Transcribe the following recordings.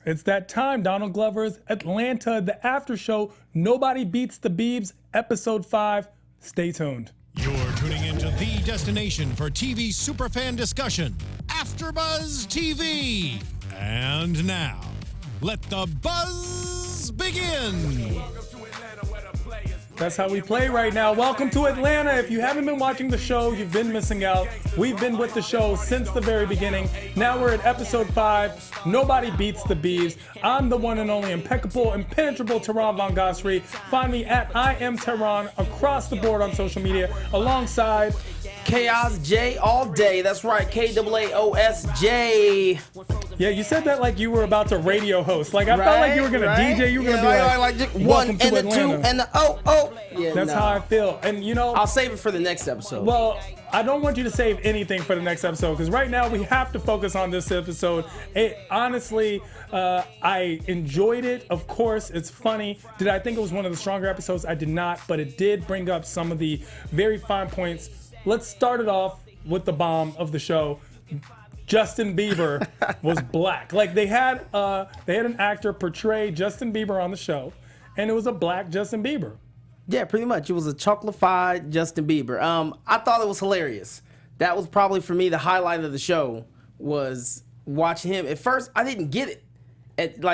It's that time, Donald Glover's Atlanta, the after show, Nobody Beats the Biebs, episode 5. Stay tuned. You're tuning into the destination for TV superfan discussion, AFTERBUZZ TV. And now, let the buzz begin. That's how we play right now. Welcome to Atlanta. If you haven't been watching the show, you've been missing out. We've been with the show since the very beginning. Now we're at episode 5. Nobody Beats the Biebs. I'm the one and only impeccable, impenetrable Tehran Von Ghasri. Find me at I am Tehran across the board on social media, alongside Chaos J all day. That's right, KAOSJ. Yeah, you said that like you were about to radio host. Like I felt like you were gonna DJ. You were gonna be like one and the Atlanta. two and the oh. Yeah, that's how I feel. And you know, I'll save it for the next episode. Well, I don't want you to save anything for the next episode because right now we have to focus on this episode. Honestly, I enjoyed it. Of course, it's funny. Did I think it was one of the stronger episodes? I did not, but it did bring up some of the very fine points. Let's start it off with the bomb of the show. Justin Bieber was black. Like they had an actor portray Justin Bieber on the show, and it was a black Justin Bieber. Yeah, pretty much. It was a chocolafied Justin Bieber. I thought it was hilarious. That was probably for me the highlight of the show was watching him. At first, I didn't get it.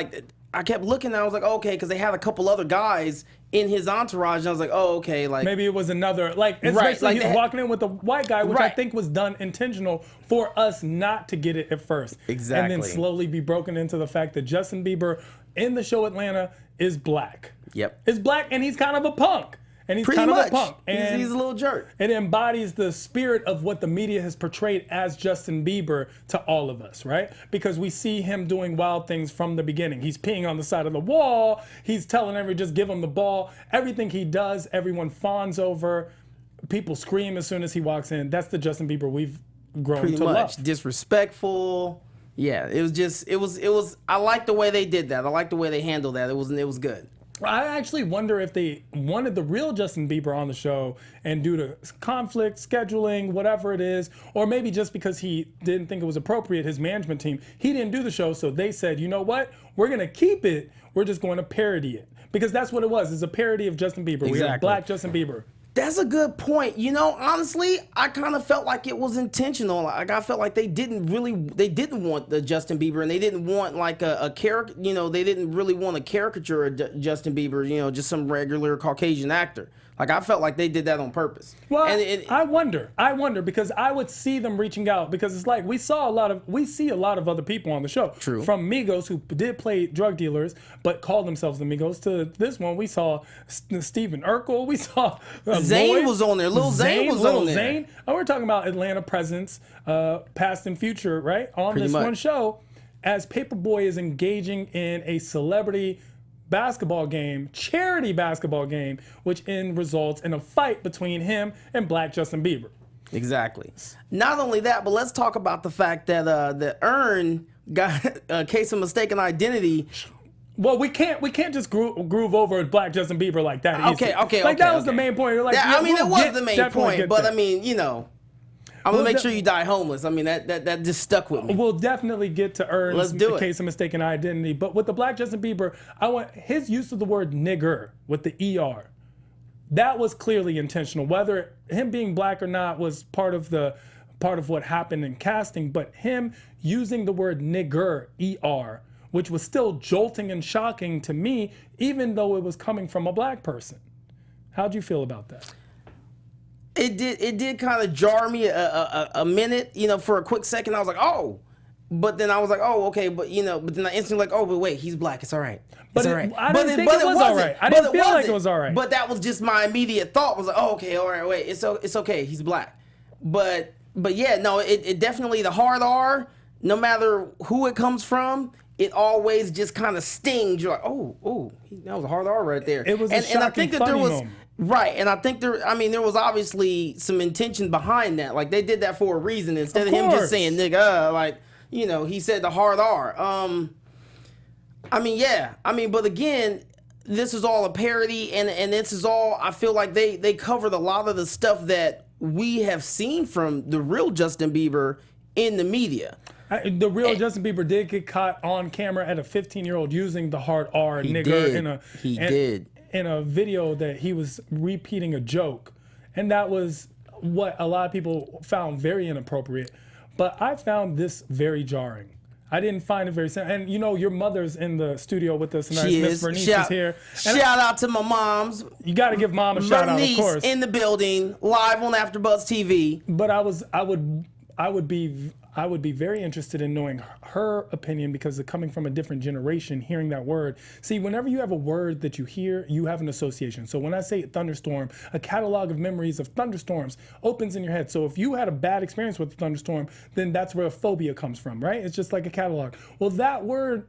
I kept looking and I was like, okay, because they had a couple other guys in his entourage, and I was like, oh, okay, like maybe it was another it's right, basically like he's walking in with a white guy, which I right. think was done intentional for us not to get it at first. Exactly. And then slowly be broken into the fact that Justin Bieber in the show Atlanta is black. Yep. Is black and he's kind of a punk. And he's pretty kind much of a punk. And he's a little jerk. It embodies the spirit of what the media has portrayed as Justin Bieber to all of us, right? Because we see him doing wild things from the beginning. He's peeing on the side of the wall. He's telling everyone, just give him the ball. Everything he does, everyone fawns over. People scream as soon as he walks in. That's the Justin Bieber we've grown pretty to much love. Disrespectful. Yeah, it was I like the way they did that. I like the way they handled that. It was good. I actually wonder if they wanted the real Justin Bieber on the show, and due to conflict, scheduling, whatever it is, or maybe just because he didn't think it was appropriate, his management team, he didn't do the show, so they said, you know what, we're going to keep it, we're just going to parody it. Because that's what it was, it's a parody of Justin Bieber. Exactly. We have black Justin Bieber. That's a good point. You know, honestly, I kind of felt like it was intentional. Like I felt like they didn't want the Justin Bieber, and they didn't want like a character. You know, they didn't really want a caricature of Justin Bieber. You know, just some regular Caucasian actor. Like I felt like they did that on purpose. Well, I wonder because I would see them reaching out because it's like we see a lot of other people on the show. True. From Migos who did play drug dealers but called themselves the Migos to this one we saw Stephen Urkel. We saw Zayn was on there. Lil Zayn was on there. Zayn. Oh, we're talking about Atlanta presence, past and future, right? On Pretty this much. one show, as Paperboy is engaging in a celebrity basketball game, charity basketball game, which results in a fight between him and black Justin Bieber. Exactly. Not only that, but let's talk about the fact that the Earn got a case of mistaken identity. Well, we can't just groove over black Justin Bieber like that. Okay. Like that was the main point. Like, yeah, I mean, we'll it was the main point, but there. I mean, you know, I'm gonna make sure you die homeless. I mean, that just stuck with me. We'll definitely get to Earn's case of mistaken identity. But with the black Justin Bieber, I want his use of the word nigger with the ER. That was clearly intentional. Whether him being black or not was part of what happened in casting, but him using the word nigger, ER, which was still jolting and shocking to me, even though it was coming from a black person. How'd you feel about that? It did kind of jar me a minute, you know, for a quick second. I was like, oh, but then I was like, oh, okay, but you know, but then I instantly like, oh, but wait, he's black. It's all right. It's all right. I didn't think it was all right. I didn't feel like it was all right. But that was just my immediate thought. Was like, oh, okay, all right, wait, it's okay. He's black. But yeah, no, it definitely the hard R. No matter who it comes from, it always just kind of stings. You're like, oh, that was a hard R right there. It was a shocking, I think that funny there was. moment. Right, and I think there was obviously some intention behind that. Like, they did that for a reason. Instead of him just saying, nigga, like, you know, he said the hard R. I mean, yeah. I mean, but again, this is all a parody, and this is all, I feel like they covered a lot of the stuff that we have seen from the real Justin Bieber in the media. The real Justin Bieber did get caught on camera at a 15-year-old using the hard R nigger did. in a video that he was repeating a joke. And that was what a lot of people found very inappropriate. But I found this very jarring. I didn't find it very simple. And you know, your mother's in the studio with us tonight. Miss Bernice is here. Shout out to my moms. You got to give mom a shout out, of course. In the building, live on AfterBuzz TV. But I would be very interested in knowing her opinion, because coming from a different generation, hearing that word. See, whenever you have a word that you hear, you have an association. So when I say thunderstorm, a catalog of memories of thunderstorms opens in your head. So if you had a bad experience with a thunderstorm, then that's where a phobia comes from, right? It's just like a catalog. Well, that word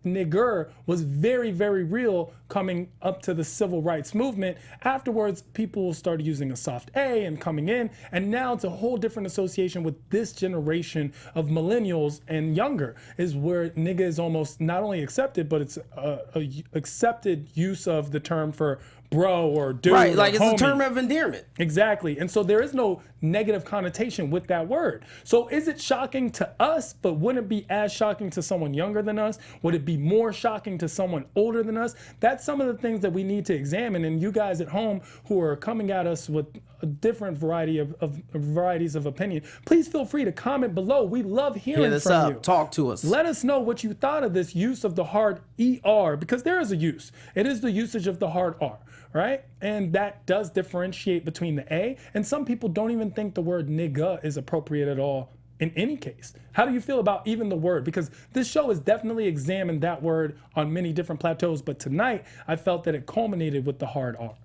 nigger was very, very real coming up to the civil rights movement. Afterwards, people started using a soft A and coming in, and now it's a whole different association with this generation of millennials and younger, is where nigga is almost not only accepted, but it's a accepted use of the term for bro or dude. Right, like it's homie. a term of endearment. Exactly. And so there is no negative connotation with that word. So is it shocking to us, but wouldn't it be as shocking to someone younger than us? Would it be more shocking to someone older than us? That's some of the things that we need to examine. And you guys at home who are coming at us with a different variety of varieties of opinion, please feel free to comment below. We love hearing from you. Talk to us. Let us know what you thought of this use of the hard ER, because there is a use. It is the usage of the hard R, right? And that does differentiate between the A. And some people don't even think the word nigga is appropriate at all in any case. How do you feel about even the word? Because this show has definitely examined that word on many different plateaus, but tonight I felt that it culminated with the hard R.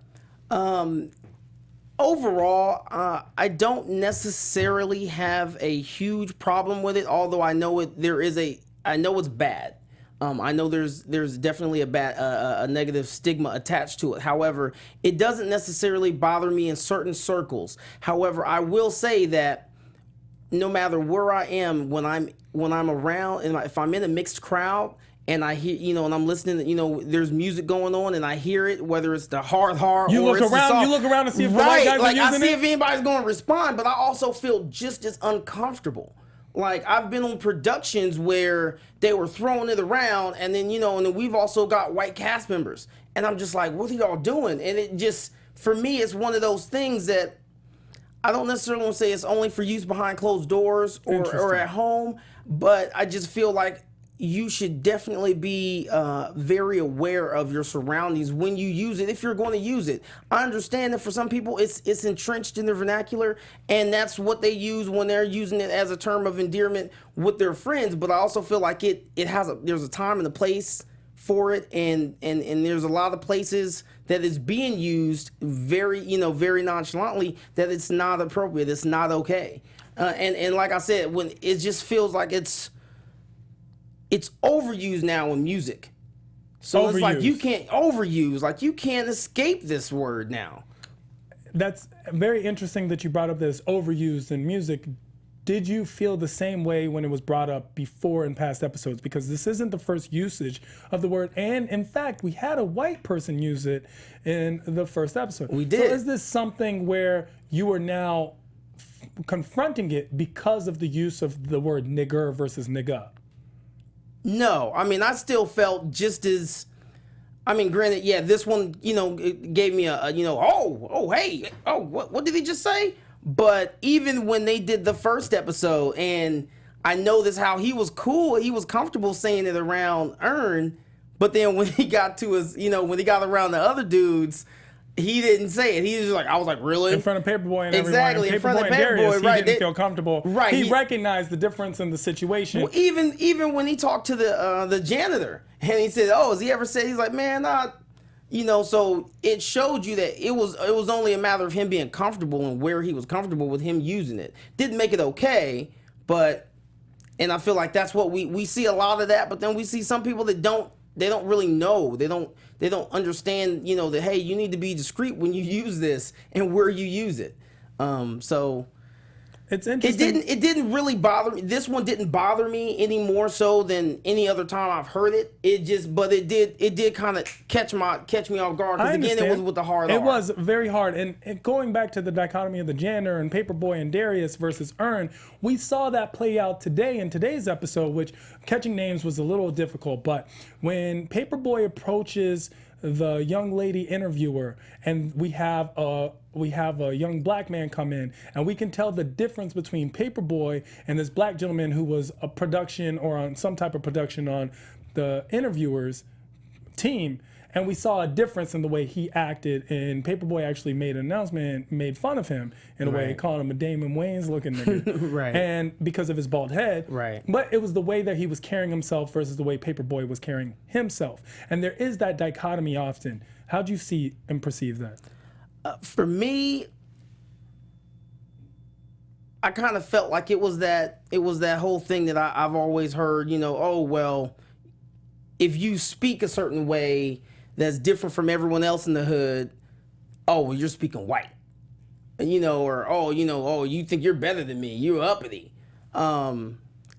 Overall, I don't necessarily have a huge problem with it, although I know I know it's bad. I know there's definitely a negative stigma attached to it. However, it doesn't necessarily bother me in certain circles. However, I will say that no matter where I am, when I'm around, and if I'm in a mixed crowd and I hear, and I'm listening to, there's music going on and I hear it, whether it's the hard you or look it's around, the soft, you look around to see if the right, white guys like are using I see it. if anybody's going to respond, but I also feel just as uncomfortable. Like, I've been on productions where they were throwing it around, and then, and then we've also got white cast members. And I'm just like, what are y'all doing? And it just, for me, it's one of those things that I don't necessarily want to say it's only for use behind closed doors or at home, but I just feel like you should definitely be very aware of your surroundings when you use it, if you're going to use it. I understand that for some people it's entrenched in their vernacular, and that's what they use when they're using it as a term of endearment with their friends, but I also feel like there's a time and a place for it, and there's a lot of places that it's being used very nonchalantly, that it's not appropriate, it's not okay. And like I said, when it just feels like it's overused now in music. So it's like you can't escape this word now. That's very interesting that you brought up that it's overused in music. Did you feel the same way when it was brought up before in past episodes? Because this isn't the first usage of the word. And in fact, we had a white person use it in the first episode. We did. So is this something where you are now confronting it because of the use of the word nigger versus nigga? No, I mean, I still felt just as, granted, yeah, this one, it gave me hey, what did he just say? But even when they did the first episode, and I noticed how he was cool, he was comfortable saying it around Earn, but then when he got to his, when he got around the other dudes, he didn't say it. He was just like, I was like, really? In front of Paperboy and exactly, everyone. in front of Paperboy, Paperboy, Darius, right? He didn't feel comfortable. Right. He recognized the difference in the situation. Well, even when he talked to the janitor, and he said, "Oh, has he ever said?" He's like, "Man, not." So it showed you that it was only a matter of him being comfortable and where he was comfortable with him using it. Didn't make it okay, and I feel like that's what we see a lot of that. But then we see some people that don't really know. They don't understand, that, hey, you need to be discreet when you use this and where you use it. So It's interesting. It didn't really bother me. This one didn't bother me any more so than any other time I've heard it. But it did kind of catch me off guard, because again, it was with the hard R. It was very hard. And going back to the dichotomy of the Janner and Paperboy and Darius versus Earn, we saw that play out today in today's episode, which catching names was a little difficult. But when Paperboy approaches the young lady interviewer, and we have a young black man come in, and we can tell the difference between Paperboy and this black gentleman who was a production or on some type of production on the interviewer's team. And we saw a difference in the way he acted, and Paperboy actually made an announcement, made fun of him in a way, calling him a Damon Wayans looking nigga. Right. And because of his bald head. Right. But it was the way that he was carrying himself versus the way Paperboy was carrying himself. And there is that dichotomy often. How do you see and perceive that? For me, I kind of felt like it was that whole thing that I've always heard, oh, well, if you speak a certain way that's different from everyone else in the hood, oh, well, you're speaking white, or oh, you think you're better than me, you're uppity. And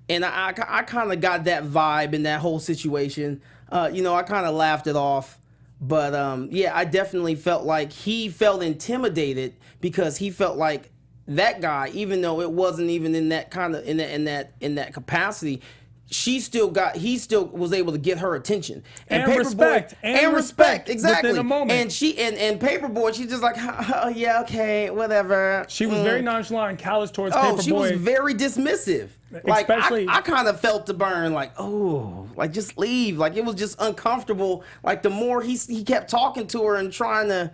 I kind of got that vibe in that whole situation. I kind of laughed it off. But yeah, I definitely felt like he felt intimidated, because he felt like that guy, even though it wasn't even in that kind of in that capacity, he still was able to get her attention And respect. And respect exactly. within a moment. And Paperboy, she's just like, oh, yeah, okay, whatever. She was very nonchalant and callous towards Paperboy. Oh, she was very dismissive. Like, Especially, I kind of felt the burn, like, oh, like, just leave. Like, it was just uncomfortable. Like, the more he kept talking to her and trying to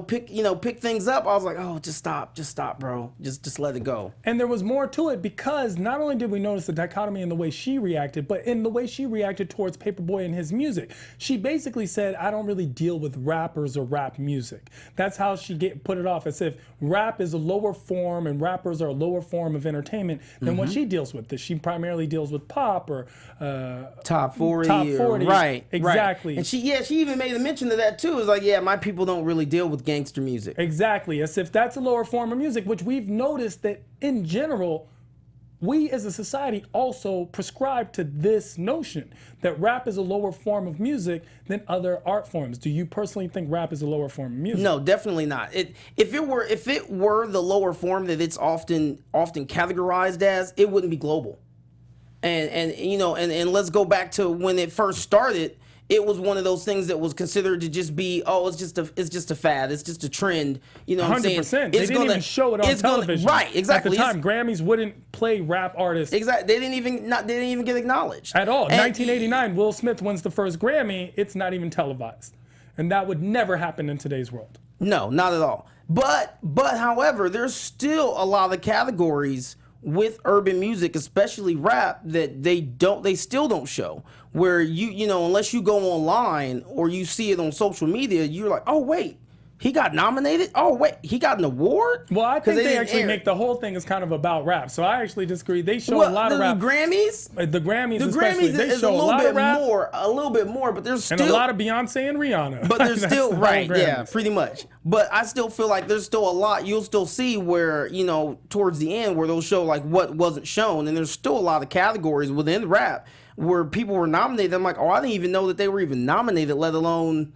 pick things up, I was like, oh, just stop, bro. Just let it go. And there was more to it, because not only did we notice the dichotomy in the way she reacted, but in the way she reacted towards Paperboy and his music. She basically said, I don't really deal with rappers or rap music. That's how she put it off, as if rap is a lower form and rappers are a lower form of entertainment than what she deals with. That she primarily deals with pop or top 40. Top 40. Right. Exactly. And she even made a mention of that too. It's like, yeah, my people don't really deal with gangster music. Exactly, as if that's a lower form of music, which we've noticed that in general, we as a society also prescribe to this notion that rap is a lower form of music than other art forms. Do you personally think rap is a lower form of music? No, definitely not. If it were the lower form that it's often categorized as, it wouldn't be global. And let's go back to when it first started. It was one of those things that was considered to just be, oh, it's just a fad, it's just a trend. You know what I'm saying? 100%. They didn't even show it on television. Right, exactly. At the time, Grammys wouldn't play rap artists. Exactly. They didn't even get acknowledged at all. 1989, Will Smith wins the first Grammy. It's not even televised, and that would never happen in today's world. No, not at all. But however, there's still a lot of categories with urban music, especially rap, that they still don't show. Where unless you go online or you see it on social media, you're like, oh wait, he got nominated? Oh wait, he got an award? Well, I think they actually make the whole thing is kind of about rap. So I actually disagree. They show a lot of rap. The Grammys? The Grammys especially. They show a lot of rap. A little bit more, but there's still... And a lot of Beyonce and Rihanna. But there's still... Right, yeah, pretty much. But I still feel like there's still a lot you'll still see where, towards the end, where they'll show like what wasn't shown. And there's still a lot of categories within rap where people were nominated. I'm like, oh, I didn't even know that they were even nominated, let alone...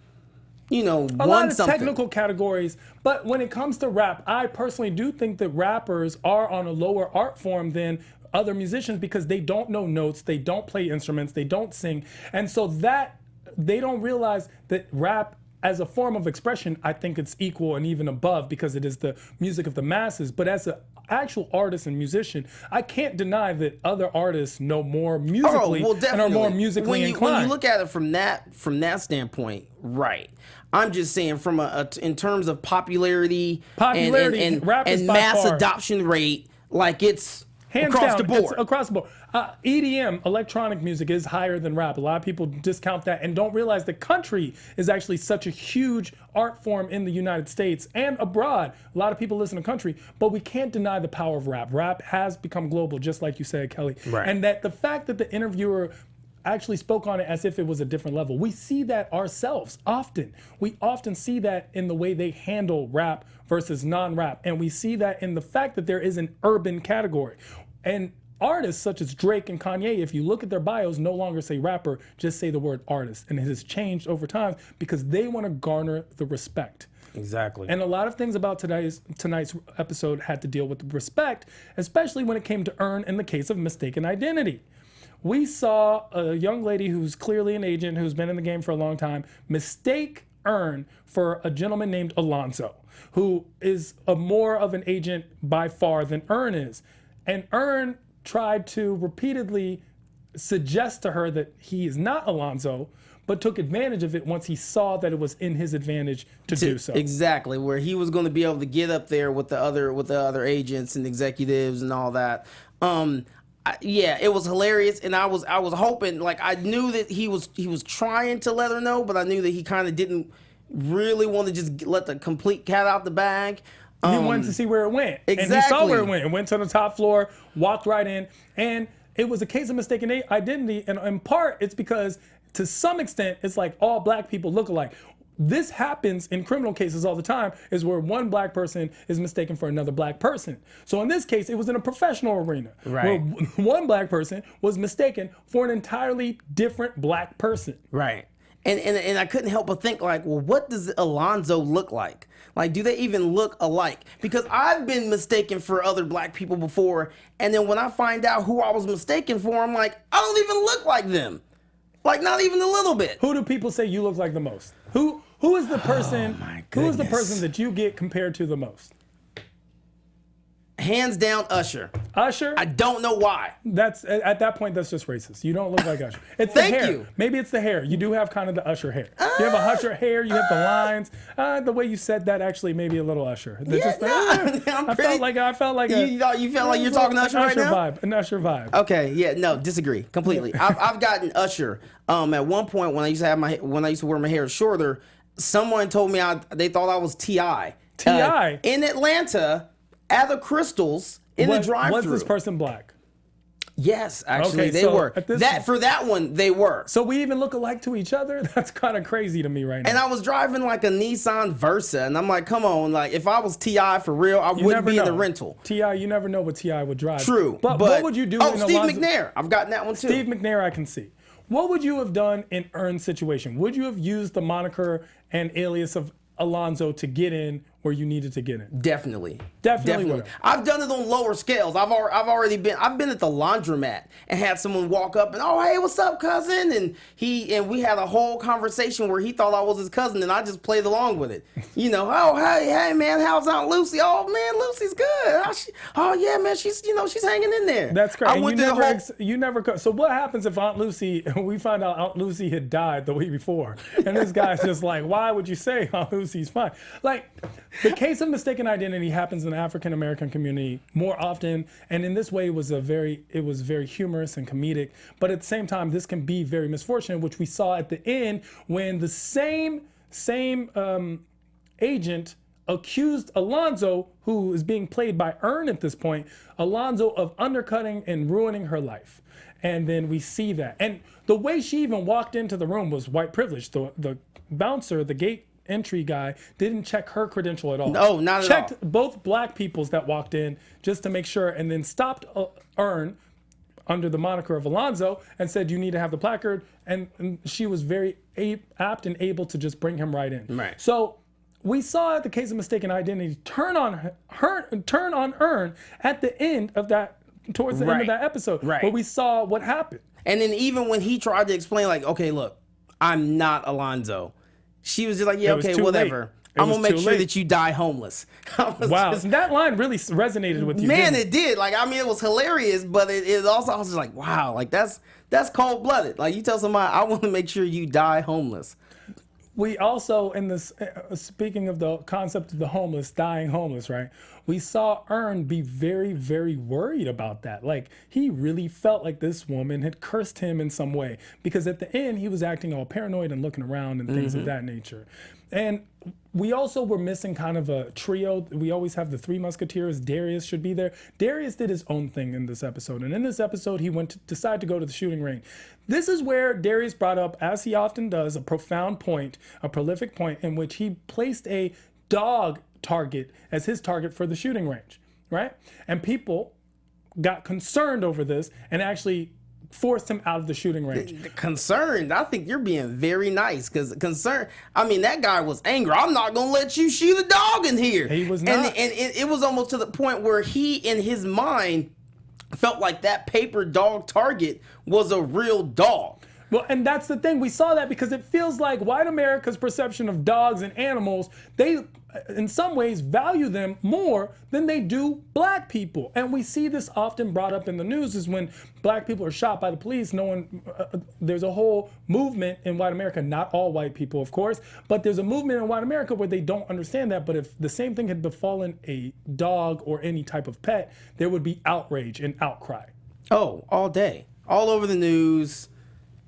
a lot of technical categories. But when it comes to rap, I personally do think that rappers are on a lower art form than other musicians, because they don't know notes, they don't play instruments, they don't sing. And so that they don't realize that rap as a form of expression, I think it's equal and even above, because it is the music of the masses. But as an actual artist and musician, I can't deny that other artists know more musically and are more musically inclined. When you look at it from that standpoint, right. I'm just saying from in terms of popularity and rap is mass adoption rate, like it's hands across down, the board. It's across the board. EDM, electronic music, is higher than rap. A lot of people discount that and don't realize that country is actually such a huge art form in the United States and abroad. A lot of people listen to country, but we can't deny the power of rap. Rap has become global, just like you said, Kelly. Right. And that the fact that the interviewer actually spoke on it as if it was a different level. We see that ourselves often. We often see that in the way they handle rap versus non-rap. And we see that in the fact that there is an urban category. And artists such as Drake and Kanye, if you look at their bios, no longer say rapper, just say the word artist. And it has changed over time because they want to garner the respect. Exactly. And a lot of things about tonight's episode had to deal with respect, especially when it came to Earn in the case of mistaken identity. We saw a young lady who's clearly an agent who's been in the game for a long time mistake Earn for a gentleman named Alonzo, who is more of an agent by far than Earn is. And Earn tried to repeatedly suggest to her that he is not Alonzo, but took advantage of it once he saw that it was in his advantage to do so. Exactly, where he was going to be able to get up there with the other agents and executives and all that. Yeah, it was hilarious, and I was hoping, like, I knew that he was trying to let her know, but I knew that he kind of didn't really want to just let the complete cat out the bag. He wanted to see where it went. Exactly. And he saw where it went. It went to the top floor, walked right in, and it was a case of mistaken identity. And in part, it's because to some extent, it's like all black people look alike. This happens in criminal cases all the time, is where one black person is mistaken for another black person. So in this case, it was in a professional arena, right, where one black person was mistaken for an entirely different black person. Right. And I couldn't help but think, like, well, what does Alonzo look like? Like, do they even look alike? Because I've been mistaken for other black people before, and then when I find out who I was mistaken for, I'm like, I don't even look like them. Like, not even a little bit. Who do people say you look like the most? Who is the person? Who is the person that you get compared to the most? Hands down, Usher. Usher? I don't know why. That's at that point, that's just racist. You don't look like Usher. It's the hair. You. Maybe it's the hair. You do have kind of the Usher hair. You have a Usher hair. You have the lines. The way you said that actually maybe a little Usher. I felt like you felt like you're talking to Usher right now. An Usher vibe. Okay, yeah, no, disagree completely. I've gotten Usher. At one point when I used to wear my hair shorter, someone told me they thought I was T.I. T.I. In Atlanta. At the Crystals in the drive-thru. Was this person black? Yes, actually, okay, they so were. For that one, they were. So we even look alike to each other? That's kind of crazy to me right now. And I was driving like a Nissan Versa, and I'm like, come on, like if I was T.I. for real, I wouldn't be in the rental. T.I., you never know what T.I. would drive. True. But what would you do in Steve McNair. I've gotten that one too. Steve McNair, I can see. What would you have done in Earn's situation? Would you have used the moniker and alias of Alonzo to get in where you needed to get in? Definitely. Definitely. I've done it on lower scales. I've been at the laundromat and had someone walk up and, oh, hey, what's up, cousin? And we had a whole conversation where he thought I was his cousin, and I just played along with it. You know, oh, hey man, how's Aunt Lucy? Oh man, Lucy's good. Oh yeah, man, she's hanging in there. That's great. You never. So what happens if Aunt Lucy? We find out Aunt Lucy had died the week before, and this guy's just like, why would you say Aunt Lucy's fine? Like, the case of mistaken identity happens in the African American community more often, and in this way it was very humorous and comedic. But at the same time, this can be very misfortunate, which we saw at the end when the same agent accused Alonzo, who is being played by Earn at this point, Alonzo of undercutting and ruining her life. And then we see that. And the way she even walked into the room was white privilege. The bouncer, the gate entry guy, didn't check her credential at all. No, not at all. Checked both black peoples that walked in just to make sure, and then stopped Earn under the moniker of Alonzo and said, you need to have the placard. And she was very apt and able to just bring him right in. Right. So we saw the case of mistaken identity turn on Earn at the end of that, towards the end of that episode, right, where we saw what happened. And then even when he tried to explain, like, okay, look, I'm not Alonzo, she was just like, yeah, okay, whatever. I'm gonna make sure that you die homeless. Wow, that line really resonated with you. Man, it did. Like, I mean, it was hilarious, but it also, I was just like, wow, like that's cold blooded. Like, you tell somebody, I want to make sure you die homeless. We also, in this, speaking of the concept of the homeless, dying homeless, right? We saw Earn be very, very worried about that. Like, he really felt like this woman had cursed him in some way, because at the end, he was acting all paranoid and looking around and things of that nature. And we also were missing kind of a trio. We always have the three musketeers. Darius should be there. Darius did his own thing in this episode. And in this episode, he decided to go to the shooting range. This is where Darius brought up, as he often does, a profound point, a prolific point in which he placed a dog target as his target for the shooting range, right? And people got concerned over this and actually forced him out of the shooting range. Concerned? I think you're being very nice, because concerned, I mean, that guy was angry. I'm not gonna let you shoot a dog in here. He was not. And it was almost to the point where he, in his mind, felt like that paper dog target was a real dog. Well, and that's the thing. We saw that because it feels like white America's perception of dogs and animals, they, in some ways, value them more than they do black people. And we see this often brought up in the news is when black people are shot by the police. There's a whole movement in white America, not all white people, of course, but there's a movement in white America where they don't understand that. But if the same thing had befallen a dog or any type of pet, there would be outrage and outcry. Oh, all day. All over the news.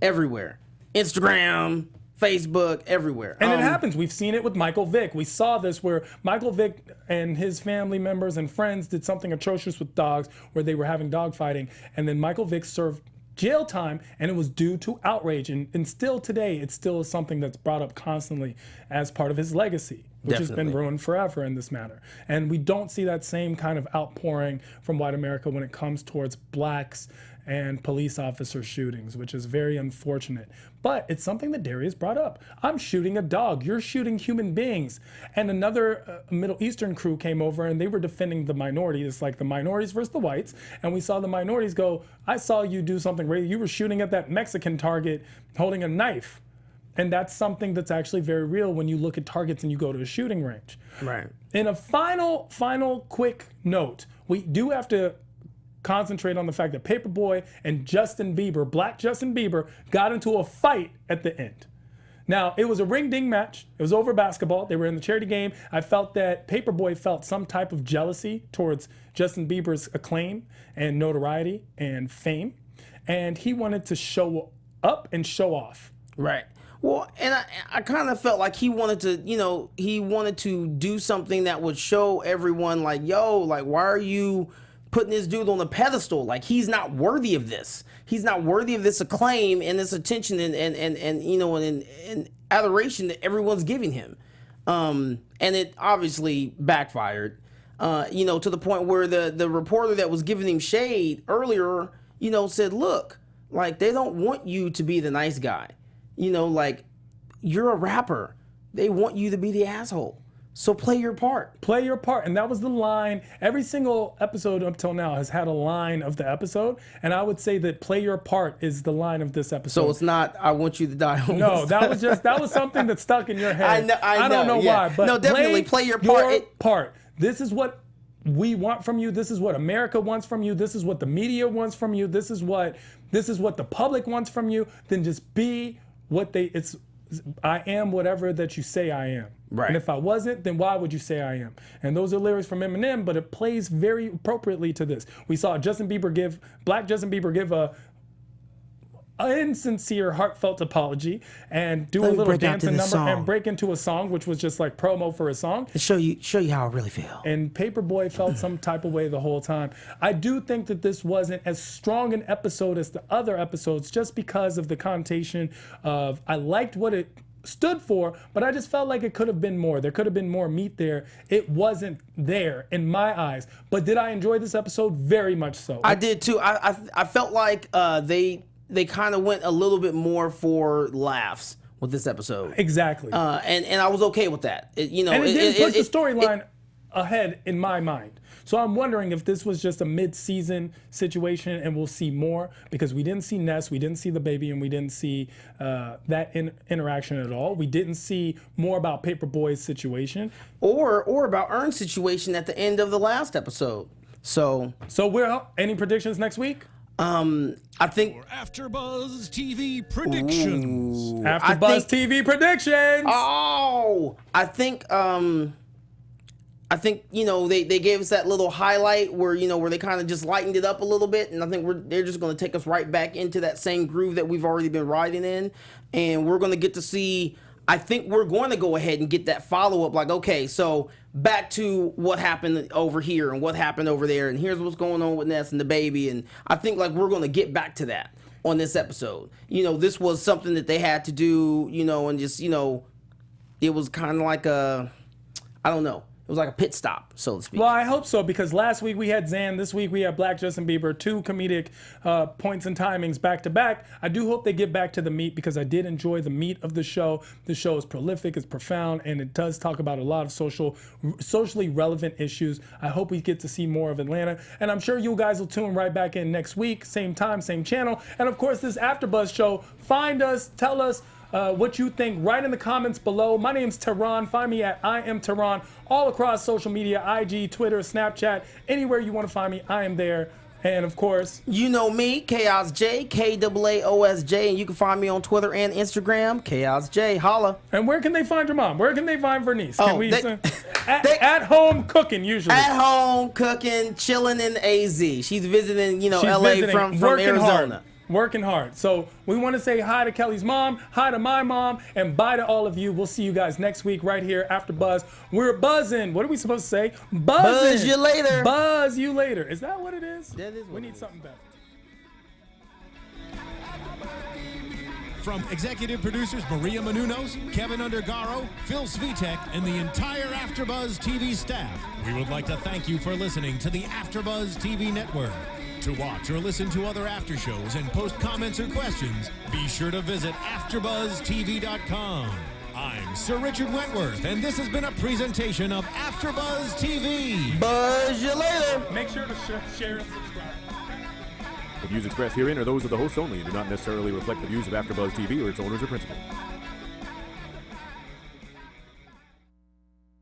Everywhere. Instagram, Facebook, everywhere. And it happens. We've seen it with Michael Vick. We saw this where Michael Vick and his family members and friends did something atrocious with dogs where they were having dog fighting. And then Michael Vick served jail time, and it was due to outrage. And still today, it still is something that's brought up constantly as part of his legacy, which has been ruined forever in this matter. And we don't see that same kind of outpouring from white America when it comes towards blacks and police officer shootings, which is very unfortunate. But it's something that Darius brought up. I'm shooting a dog. You're shooting human beings. And another Middle Eastern crew came over and they were defending the minorities. It's like the minorities versus the whites. And we saw the minorities go, I saw you do something great. You were shooting at that Mexican target holding a knife. And that's something that's actually very real when you look at targets and you go to a shooting range. Right. In a final quick note, we do have to concentrate on the fact that Paperboy and Justin Bieber, Black Justin Bieber, got into a fight at the end. Now, it was a ring-ding match. It was over basketball. They were in the charity game. I felt that Paperboy felt some type of jealousy towards Justin Bieber's acclaim and notoriety and fame. And he wanted to show up and show off. Right. Well, and I kind of felt like he wanted to do something that would show everyone like, yo, like, why are you putting this dude on a pedestal? Like, he's not worthy of this. He's not worthy of this acclaim and this attention and adoration that everyone's giving him. And it obviously backfired, to the point where the reporter that was giving him shade earlier, said, look, like, they don't want you to be the nice guy. Like, you're a rapper. They want you to be the asshole. So play your part. Play your part. And that was the line. Every single episode up till now has had a line of the episode. And I would say that play your part is the line of this episode. So it's not, I want you to die homeless. No, that was something that stuck in your head. I don't know why. But no, definitely play your part. This is what we want from you. This is what America wants from you. This is what the media wants from you. This is what the public wants from you. Then just be I am whatever that you say I am. Right. And if I wasn't, then why would you say I am? And those are lyrics from Eminem, but it plays very appropriately to this. We saw Black Justin Bieber give a insincere, heartfelt apology and do a little dancing number and break into a song, which was just like promo for a song. To show you how I really feel. And Paperboy felt some type of way the whole time. I do think that this wasn't as strong an episode as the other episodes just because of the connotation of, I liked what it stood for, but I just felt like it could have been more. There could have been more meat there. It wasn't there in my eyes. But did I enjoy this episode? Very much so. I did too. I felt like they kind of went a little bit more for laughs with this episode. Exactly. And I was okay with that. And it didn't push the storyline ahead in my mind. So I'm wondering if this was just a mid-season situation and we'll see more, because we didn't see Ness, we didn't see the baby, and we didn't see that interaction at all. We didn't see more about Paperboy's situation. Or about Earn's situation at the end of the last episode. So any predictions next week? I think AfterBuzz TV predictions. AfterBuzz TV predictions. Oh, I think they gave us that little highlight where they kind of just lightened it up a little bit, and I think they're just going to take us right back into that same groove that we've already been riding in, and we're going to get to see I think we're going to go ahead and get that follow up. Like, okay, so back to what happened over here and what happened over there, and here's what's going on with Ness and the baby. And I think like we're going to get back to that on this episode. This was something that they had to do, and just, it was kind of like I don't know. It was like a pit stop, so to speak. Well, I hope so, because last week we had Zan, this week we have Black Justin Bieber, 2 comedic points and timings back to back. I do hope they get back to the meat, because I did enjoy the meat of the show. The show is prolific, it's profound, and it does talk about a lot of socially relevant issues. I hope we get to see more of Atlanta, and I'm sure you guys will tune right back in next week, same time, same channel. And of course, this AfterBuzz show, find us, tell us what you think right in the comments below. My name's Tehran. Find me at I am Tehran all across social media, IG, Twitter, Snapchat, anywhere you want to find me, I am there. And of course, you know me, Chaos J, KAAOSJ, and you can find me on Twitter and Instagram, Chaos J. Holla. And where can they find your mom? Where can they find Vernice? At home cooking usually. At home cooking, chilling in AZ. She's visiting, LA from Arizona. Working hard. So we want to say hi to Kelly's mom, hi to my mom, and bye to all of you. We'll see you guys next week right here after Buzz. We're buzzing. What are we supposed to say? Buzzing. Buzz you later. Buzz you later. Is that what it is? That is what we need something better. From executive producers Maria Menounos, Kevin Undergaro, Phil Svitek, and the entire AfterBuzz TV staff, we would like to thank you for listening to the AfterBuzz TV network. To watch or listen to other after shows and post comments or questions, be sure to visit AfterBuzzTV.com. I'm Sir Richard Wentworth, and this has been a presentation of AfterBuzz TV. Buzz you later. Make sure to share and subscribe. The views expressed herein are those of the hosts only and do not necessarily reflect the views of AfterBuzz TV or its owners or principals.